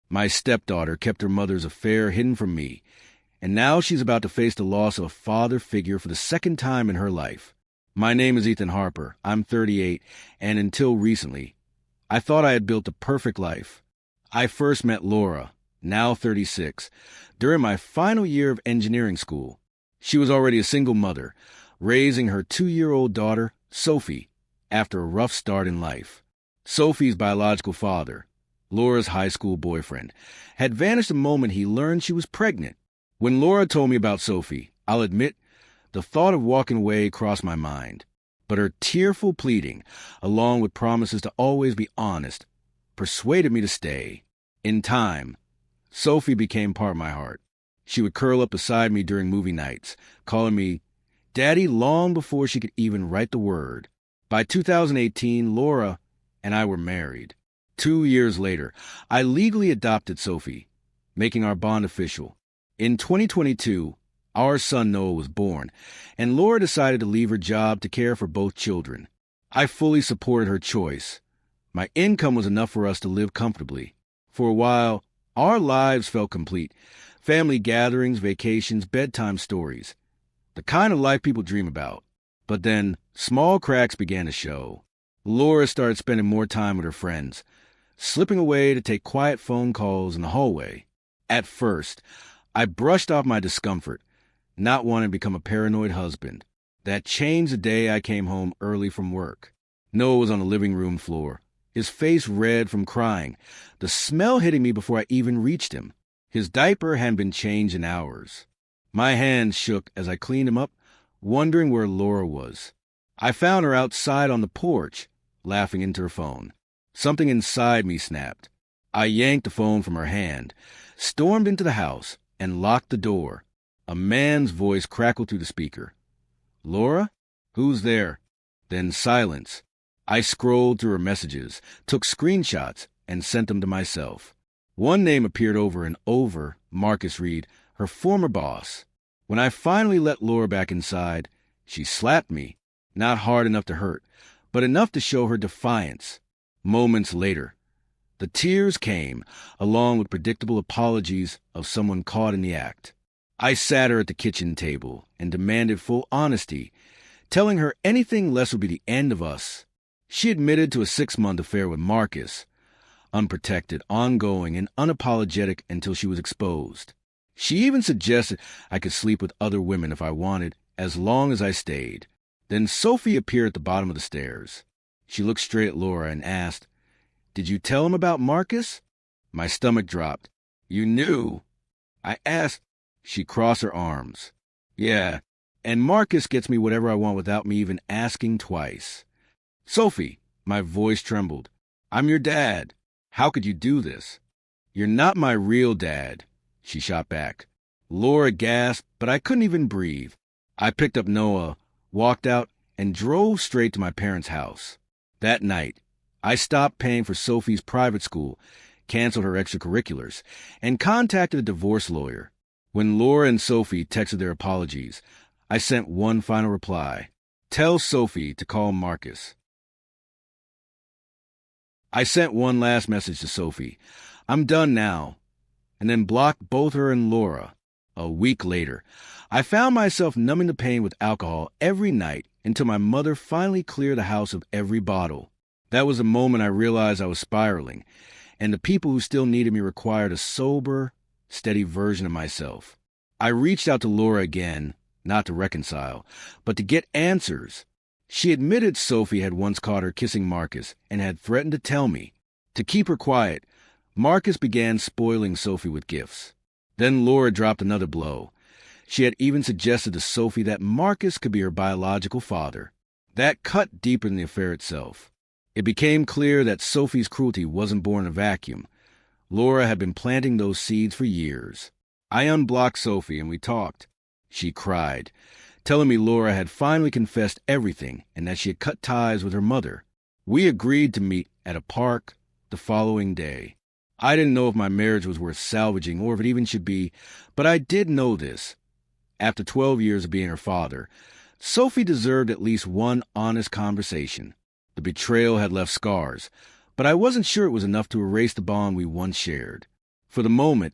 My stepdaughter kept her mother's affair hidden from me, and now she's about to face the loss of a father figure for the second time in her life. My name is Ethan Harper. I'm 38, and until recently, I thought I had built the perfect life. I first met Laura, now 36, during my final year of engineering school. She was already a single mother, raising her 2-year-old daughter, Sophie, after a rough start in life. Sophie's biological father, Laura's high school boyfriend, had vanished the moment he learned she was pregnant. When Laura told me about Sophie, I'll admit, the thought of walking away crossed my mind. But her tearful pleading, along with promises to always be honest, persuaded me to stay. In time, Sophie became part of my heart. She would curl up beside me during movie nights, calling me Daddy long before she could even write the word. By 2018, Laura and I were married. 2 years later, I legally adopted Sophie, making our bond official. In 2022, our son Noah was born, and Laura decided to leave her job to care for both children. I fully supported her choice. My income was enough for us to live comfortably. For a while, our lives felt complete. Family gatherings, vacations, bedtime stories. The kind of life people dream about. But then, small cracks began to show. Laura started spending more time with her friends, slipping away to take quiet phone calls in the hallway. At first, I brushed off my discomfort, not wanting to become a paranoid husband. That changed the day I came home early from work. Noah was on the living room floor, his face red from crying, the smell hitting me before I even reached him. His diaper hadn't been changed in hours. My hands shook as I cleaned him up, wondering where Laura was. I found her outside on the porch, laughing into her phone. Something inside me snapped. I yanked the phone from her hand, stormed into the house, and locked the door. A man's voice crackled through the speaker. Laura? Who's there? Then silence. I scrolled through her messages, took screenshots, and sent them to myself. One name appeared over and over, Marcus Reed, her former boss. When I finally let Laura back inside, she slapped me, not hard enough to hurt, but enough to show her defiance. Moments later, the tears came, along with predictable apologies of someone caught in the act. I sat her at the kitchen table and demanded full honesty, telling her anything less would be the end of us. She admitted to a 6-month affair with Marcus, unprotected, ongoing, and unapologetic until she was exposed. She even suggested I could sleep with other women if I wanted, as long as I stayed. Then Sophie appeared at the bottom of the stairs. She looked straight at Laura and asked, "Did you tell him about Marcus?" My stomach dropped. "You knew?" I asked. She crossed her arms. "Yeah, and Marcus gets me whatever I want without me even asking twice." "Sophie," my voice trembled, "I'm your dad. How could you do this?" "You're not my real dad," she shot back. Laura gasped, but I couldn't even breathe. I picked up Noah, walked out, and drove straight to my parents' house. That night, I stopped paying for Sophie's private school, canceled her extracurriculars, and contacted a divorce lawyer. When Laura and Sophie texted their apologies, I sent one final reply. "Tell Sophie to call Marcus." I sent one last message to Sophie. "I'm done now," and then blocked both her and Laura. A week later, I found myself numbing the pain with alcohol every night until my mother finally cleared the house of every bottle. That was the moment I realized I was spiraling, and the people who still needed me required a sober, steady version of myself. I reached out to Laura again, not to reconcile, but to get answers. She admitted Sophie had once caught her kissing Marcus and had threatened to tell me. To keep her quiet, Marcus began spoiling Sophie with gifts. Then Laura dropped another blow. She had even suggested to Sophie that Marcus could be her biological father. That cut deeper than the affair itself. It became clear that Sophie's cruelty wasn't born in a vacuum. Laura had been planting those seeds for years. I unblocked Sophie and we talked. She cried, telling me Laura had finally confessed everything and that she had cut ties with her mother. We agreed to meet at a park the following day. I didn't know if my marriage was worth salvaging or if it even should be, but I did know this. After 12 years of being her father, Sophie deserved at least one honest conversation. The betrayal had left scars, but I wasn't sure it was enough to erase the bond we once shared. For the moment,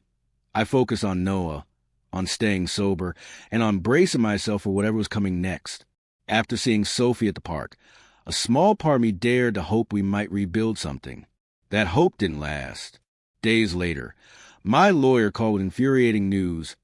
I focused on Noah, on staying sober, and on bracing myself for whatever was coming next. After seeing Sophie at the park, a small part of me dared to hope we might rebuild something. That hope didn't last. Days later, my lawyer called with infuriating news.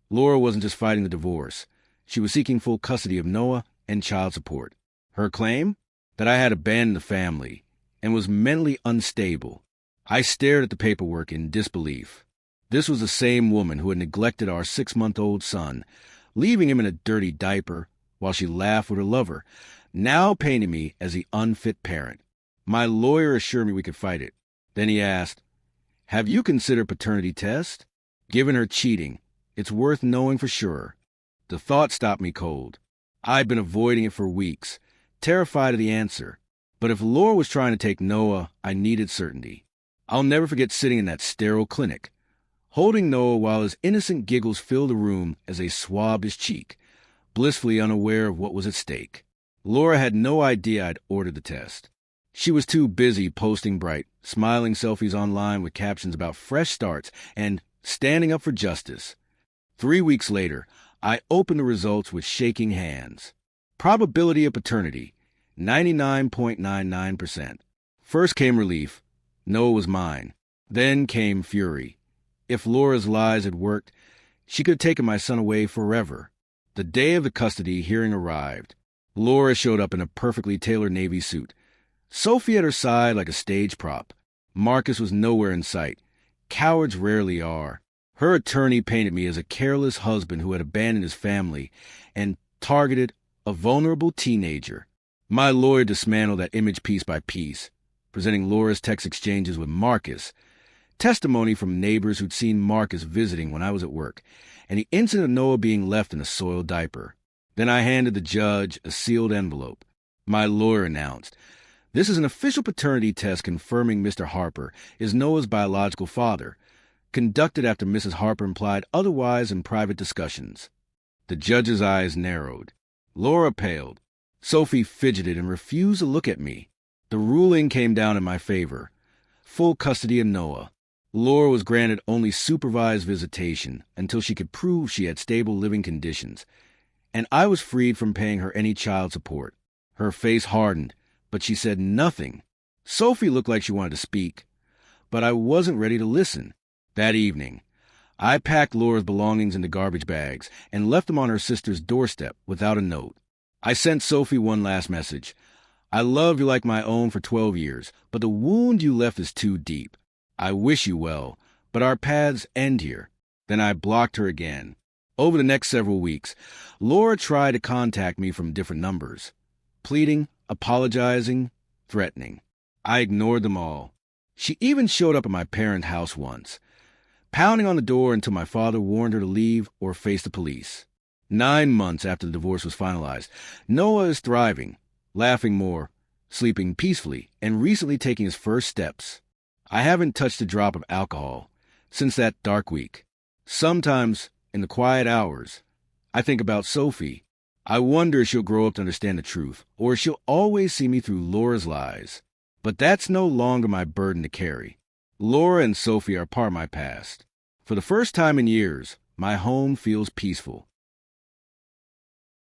Laura wasn't just fighting the divorce. She was seeking full custody of Noah and child support. Her claim? That I had abandoned the family and was mentally unstable. I stared at the paperwork in disbelief. This was the same woman who had neglected our 6-month-old son, leaving him in a dirty diaper while she laughed with her lover, now painting me as the unfit parent. My lawyer assured me we could fight it. Then he asked, "Have you considered paternity test? Given her cheating, it's worth knowing for sure." The thought stopped me cold. I'd been avoiding it for weeks, terrified of the answer. But if Laura was trying to take Noah, I needed certainty. I'll never forget sitting in that sterile clinic, holding Noah while his innocent giggles filled the room as they swabbed his cheek, blissfully unaware of what was at stake. Laura had no idea I'd ordered the test. She was too busy posting bright, smiling selfies online with captions about fresh starts and standing up for justice. 3 weeks later, I opened the results with shaking hands. Probability of paternity, 99.99%. First came relief. Noah was mine. Then came fury. If Laura's lies had worked, she could have taken my son away forever. The day of the custody hearing arrived. Laura showed up in a perfectly tailored Navy suit. Sophie at her side like a stage prop. Marcus was nowhere in sight. Cowards rarely are. Her attorney painted me as a careless husband who had abandoned his family and targeted a vulnerable teenager. My lawyer dismantled that image piece by piece, presenting Laura's text exchanges with Marcus, testimony from neighbors who'd seen Marcus visiting when I was at work, and the incident of Noah being left in a soiled diaper. Then I handed the judge a sealed envelope. My lawyer announced, "This is an official paternity test confirming Mr. Harper is Noah's biological father, conducted after Mrs. Harper implied otherwise in private discussions." The judge's eyes narrowed. Laura paled. Sophie fidgeted and refused to look at me. The ruling came down in my favor. Full custody of Noah. Laura was granted only supervised visitation until she could prove she had stable living conditions, and I was freed from paying her any child support. Her face hardened, but she said nothing. Sophie looked like she wanted to speak, but I wasn't ready to listen. That evening, I packed Laura's belongings into garbage bags and left them on her sister's doorstep without a note. I sent Sophie one last message. "I loved you like my own for 12 years, but the wound you left is too deep. I wish you well, but our paths end here." Then I blocked her again. Over the next several weeks, Laura tried to contact me from different numbers, pleading, apologizing, threatening. I ignored them all. She even showed up at my parents' house once, pounding on the door until my father warned her to leave or face the police. 9 months after the divorce was finalized, Noah is thriving, laughing more, sleeping peacefully, and recently taking his first steps. I haven't touched a drop of alcohol since that dark week. Sometimes, in the quiet hours, I think about Sophie. I wonder if she'll grow up to understand the truth, or if she'll always see me through Laura's lies. But that's no longer my burden to carry. Laura and Sophie are part of my past. For the first time in years, my home feels peaceful.